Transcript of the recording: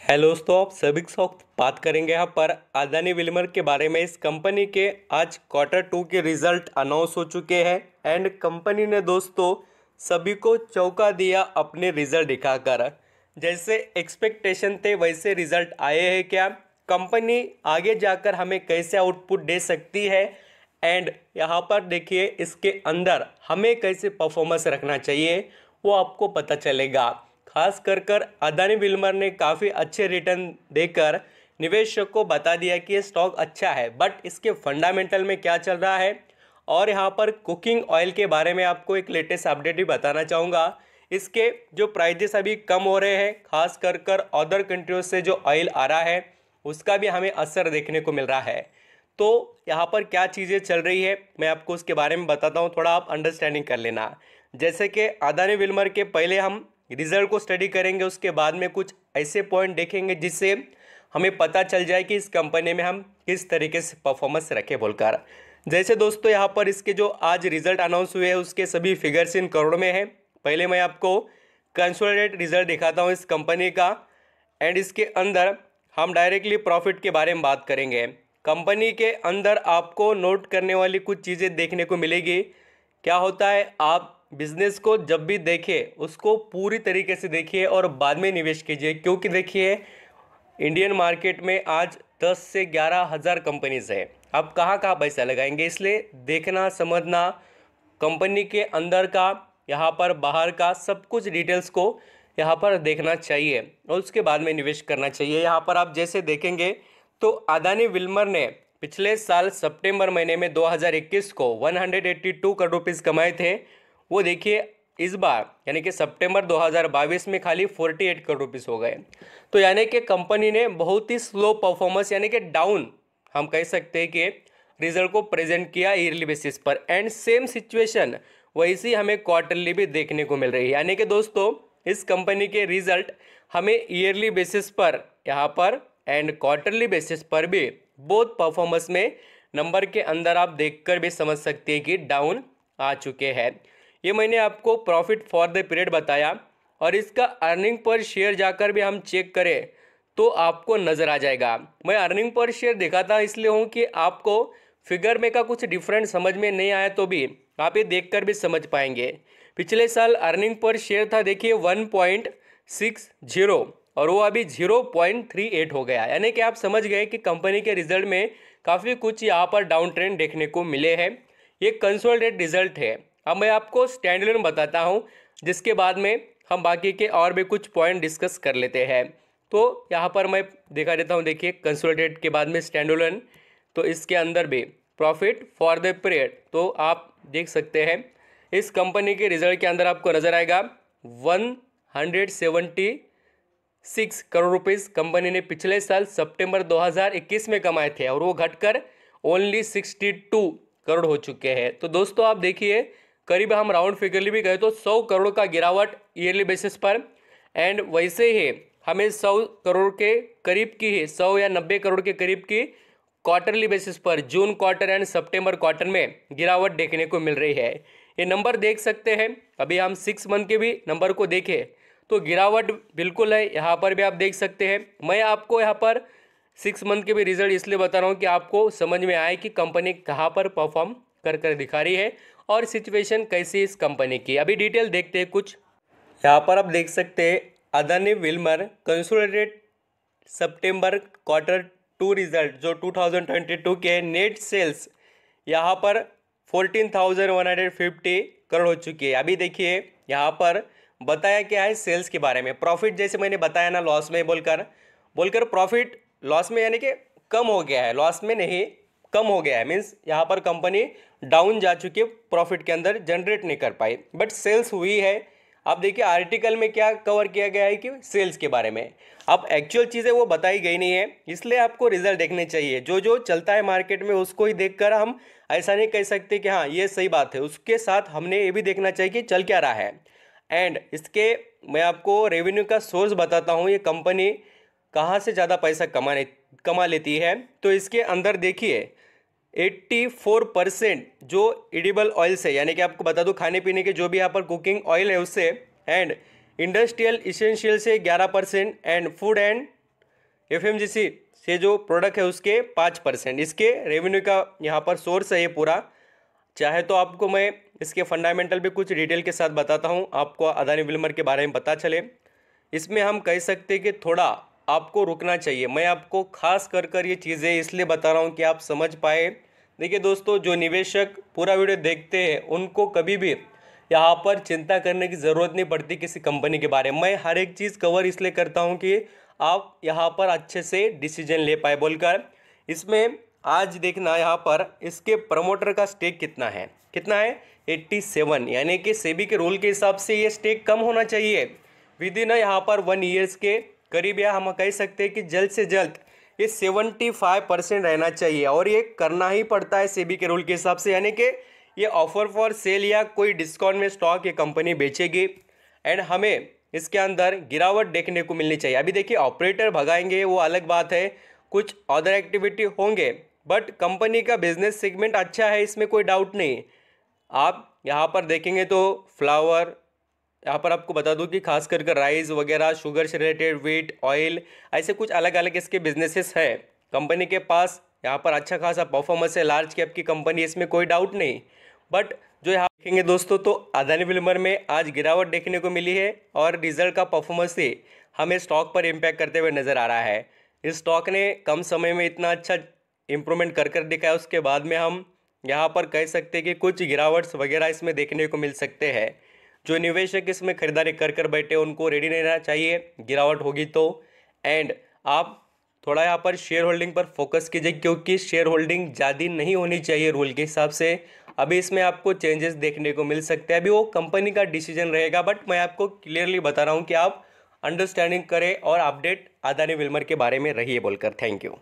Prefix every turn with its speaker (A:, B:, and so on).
A: Hello दोस्तों, आप सभी के साथ बात करेंगे यहाँ पर अदानी विल्मर के बारे में। इस कंपनी के आज क्वार्टर 2 के रिजल्ट अनाउंस हो चुके हैं एंड कंपनी ने दोस्तों सभी को चौंका दिया अपने रिजल्ट दिखाकर। जैसे एक्सपेक्टेशन थे वैसे रिजल्ट आए हैं क्या, कंपनी आगे जाकर हमें कैसे आउटपुट दे सकती है एंड यहाँ पर देखिए इसके अंदर हमें कैसे परफॉर्मेंस रखना चाहिए वो आपको पता चलेगा। खास कर अदानी विल्मर ने काफ़ी अच्छे रिटर्न देकर निवेशक को बता दिया कि ये स्टॉक अच्छा है, बट इसके फंडामेंटल में क्या चल रहा है। और यहाँ पर कुकिंग ऑयल के बारे में आपको एक लेटेस्ट अपडेट भी बताना चाहूँगा। इसके जो प्राइजेस अभी कम हो रहे हैं, खास कर अदर कंट्रियों से जो ऑयल आ रहा है उसका भी हमें असर देखने को मिल रहा है। तो यहाँ पर क्या चीज़ें चल रही है मैं आपको उसके बारे में बताता हूँ, थोड़ा आप अंडरस्टैंडिंग कर लेना। जैसे कि अदानी विल्मर के पहले हम रिजल्ट को स्टडी करेंगे, उसके बाद में कुछ ऐसे पॉइंट देखेंगे जिससे हमें पता चल जाए कि इस कंपनी में हम किस तरीके से परफॉर्मेंस रखें बोलकर। जैसे दोस्तों यहाँ पर इसके जो आज रिजल्ट अनाउंस हुए हैं उसके सभी फिगर्स इन करोड़ में हैं। पहले मैं आपको कंसोलिडेटेड रिजल्ट दिखाता हूँ इस कंपनी का एंड इसके अंदर हम डायरेक्टली प्रॉफिट के बारे में बात करेंगे। कंपनी के अंदर आपको नोट करने वाली कुछ चीज़ें देखने को मिलेगी। क्या होता है, आप बिजनेस को जब भी देखें उसको पूरी तरीके से देखिए और बाद में निवेश कीजिए, क्योंकि देखिए इंडियन मार्केट में आज 10 से 11 हज़ार कंपनीज है। आप कहाँ कहाँ पैसा लगाएंगे, इसलिए देखना समझना कंपनी के अंदर का यहाँ पर बाहर का सब कुछ डिटेल्स को यहाँ पर देखना चाहिए और उसके बाद में निवेश करना चाहिए। यहाँ पर आप जैसे देखेंगे तो अदानी विल्मर ने पिछले साल सितंबर महीने में 2021 को 182 करोड़ रुपीज़ कमाए थे। वो देखिए इस बार यानी कि सितंबर 2022 में खाली 48 करोड़ रुपीस हो गए। तो यानी कि कंपनी ने बहुत ही स्लो परफॉर्मेंस यानी कि डाउन हम कह सकते हैं कि रिजल्ट को प्रेजेंट किया ईयरली बेसिस पर एंड सेम सिचुएशन वैसी हमें क्वार्टरली भी देखने को मिल रही है। यानी कि दोस्तों इस कंपनी के रिजल्ट हमें ईयरली बेसिस पर यहाँ पर एंड क्वार्टरली बेसिस पर भी बोथ परफॉर्मेंस में नंबर के अंदर आप देखकर भी समझ सकते हैं कि डाउन आ चुके हैं। ये मैंने आपको प्रॉफिट फॉर द पीरियड बताया और इसका अर्निंग पर शेयर जाकर भी हम चेक करें तो आपको नज़र आ जाएगा। मैं अर्निंग पर शेयर दिखाता इसलिए हूँ कि आपको फिगर में का कुछ डिफरेंट समझ में नहीं आया तो भी आप ये देखकर भी समझ पाएंगे। पिछले साल अर्निंग पर शेयर था देखिए 1.60 और वो अभी 0.38 हो गया। यानी कि आप समझ गए कि कंपनी के रिजल्ट में काफ़ी कुछ यहाँ पर डाउन ट्रेंड देखने को मिले हैं। ये कंसोलिडेटेड रिजल्ट है। अब मैं आपको स्टैंड अलोन बताता हूँ जिसके बाद में हम बाकी के और भी कुछ पॉइंट डिस्कस कर लेते हैं। तो यहाँ पर मैं दिखा देता हूँ, देखिए कंसोलिडेटेड के बाद में स्टैंड अलोन, तो इसके अंदर भी प्रॉफिट फॉर द पीरियड तो आप देख सकते हैं इस कंपनी के रिजल्ट के अंदर आपको नज़र आएगा 176 करोड़ रुपीस कंपनी ने पिछले साल सितंबर 2021 में कमाए थे और वो घटकर ओनली 62 करोड़ हो चुके हैं। तो दोस्तों आप देखिए करीब हम राउंड फिगरली भी गए तो 100 करोड़ का गिरावट ईयरली बेसिस पर एंड वैसे ही हमें 100 करोड़ के करीब की ही 100 या 90 करोड़ के करीब की क्वार्टरली बेसिस पर जून क्वार्टर एंड सितंबर क्वार्टर में गिरावट देखने को मिल रही है। ये नंबर देख सकते हैं। अभी हम 6 मंथ के भी नंबर को देखें तो गिरावट बिल्कुल है, यहाँ पर भी आप देख सकते हैं। मैं आपको यहाँ पर 6 मंथ के भी रिजल्ट इसलिए बता रहा हूँ कि आपको समझ में आए कि कंपनी कहाँ पर परफॉर्म कर दिखा रही है और सिचुएशन कैसी इस कंपनी की। अभी डिटेल देखते हैं कुछ। यहाँ पर आप देख सकते हैं अदानी विल्मर कंसोलिडेटेड सितंबर क्वार्टर 2 रिजल्ट जो 2022 के नेट सेल्स यहाँ पर 14,150 करोड़ हो चुकी है। अभी देखिए यहाँ पर बताया क्या है सेल्स के बारे में। प्रॉफिट जैसे मैंने बताया ना लॉस में बोलकर प्रॉफिट लॉस में यानी कि कम हो गया है, लॉस में नहीं कम हो गया है, मीन्स यहाँ पर कंपनी डाउन जा चुकी है, प्रॉफिट के अंदर जनरेट नहीं कर पाई बट सेल्स हुई है। आप देखिए आर्टिकल में क्या कवर किया गया है कि सेल्स के बारे में, अब एक्चुअल चीज़ें वो बताई गई नहीं है, इसलिए आपको रिजल्ट देखने चाहिए। जो जो चलता है मार्केट में उसको ही देखकर हम ऐसा नहीं कह सकते कि हाँ ये सही बात है, उसके साथ हमने ये भी देखना चाहिए कि चल क्या रहा है। एंड इसके मैं आपको रेवेन्यू का सोर्स बताता हूँ, ये कंपनी कहाँ से ज़्यादा पैसा कमा लेती है। तो इसके अंदर देखिए 84% जो एडिबल ऑयल से, यानी कि आपको बता दूं खाने पीने के जो भी यहाँ पर कुकिंग ऑयल है उससे, एंड इंडस्ट्रियल इसेंशियल से 11% एंड फूड एंड एफएमजीसी से जो प्रोडक्ट है उसके 5%, इसके रेवेन्यू का यहाँ पर सोर्स है ये पूरा। चाहे तो आपको मैं इसके फंडामेंटल भी कुछ डिटेल के साथ बताता हूँ, आपको अदानी विल्मर के बारे में पता चले। इसमें हम कह सकते हैं कि थोड़ा आपको रुकना चाहिए। मैं आपको खास कर ये चीज़ें इसलिए बता रहा हूँ कि आप समझ पाए। देखिए दोस्तों, जो निवेशक पूरा वीडियो देखते हैं उनको कभी भी यहाँ पर चिंता करने की ज़रूरत नहीं पड़ती किसी कंपनी के बारे में। मैं हर एक चीज़ कवर इसलिए करता हूँ कि आप यहाँ पर अच्छे से डिसीजन ले पाए बोलकर। इसमें आज देखना यहाँ पर इसके प्रमोटर का स्टेक कितना है 87, यानी कि सेबी के रूल के हिसाब से ये स्टेक कम होना चाहिए विद इन यहाँ पर 1 ईयर्स के करीब, या हम कह सकते हैं कि जल्द से जल्द ये 75% रहना चाहिए। और ये करना ही पड़ता है सेबी के रूल के हिसाब से, यानी कि ये ऑफर फॉर सेल या कोई डिस्काउंट में स्टॉक ये कंपनी बेचेगी एंड हमें इसके अंदर गिरावट देखने को मिलनी चाहिए। अभी देखिए ऑपरेटर भगाएंगे वो अलग बात है, कुछ अदर एक्टिविटी होंगे, बट कंपनी का बिजनेस सेगमेंट अच्छा है, इसमें कोई डाउट नहीं। आप यहाँ पर देखेंगे तो फ्लावर, यहाँ पर आपको बता दूं कि खास करके राइस वगैरह, शुगर से रिलेटेड, व्हीट, ऑयल, ऐसे कुछ अलग अलग इसके बिजनेसेस है कंपनी के पास। यहाँ पर अच्छा खासा परफॉर्मेंस है, लार्ज कैप की कंपनी, इसमें कोई डाउट नहीं। बट जो यहाँ देखेंगे दोस्तों, तो अदानी विल्मर में आज गिरावट देखने को मिली है और रिजल्ट का परफॉर्मेंस से हमें स्टॉक पर इम्पैक्ट करते हुए नज़र आ रहा है। इस स्टॉक ने कम समय में इतना अच्छा इम्प्रूवमेंट कर दिखाया, उसके बाद में हम यहाँ पर कह सकते हैं कि कुछ गिरावट्स वगैरह इसमें देखने को मिल सकते हैं। जो निवेशक इसमें खरीदारी कर बैठे उनको रेडी नहीं रहना चाहिए गिरावट होगी तो। एंड आप थोड़ा यहाँ पर शेयर होल्डिंग पर फोकस कीजिए, क्योंकि शेयर होल्डिंग ज़्यादा नहीं होनी चाहिए रूल के हिसाब से। अभी इसमें आपको चेंजेस देखने को मिल सकते हैं, अभी वो कंपनी का डिसीजन रहेगा, बट मैं आपको क्लियरली बता रहा हूँ कि आप अंडरस्टैंडिंग करें और अपडेट अदानी विल्मर के बारे में रहिए बोलकर। Thank you.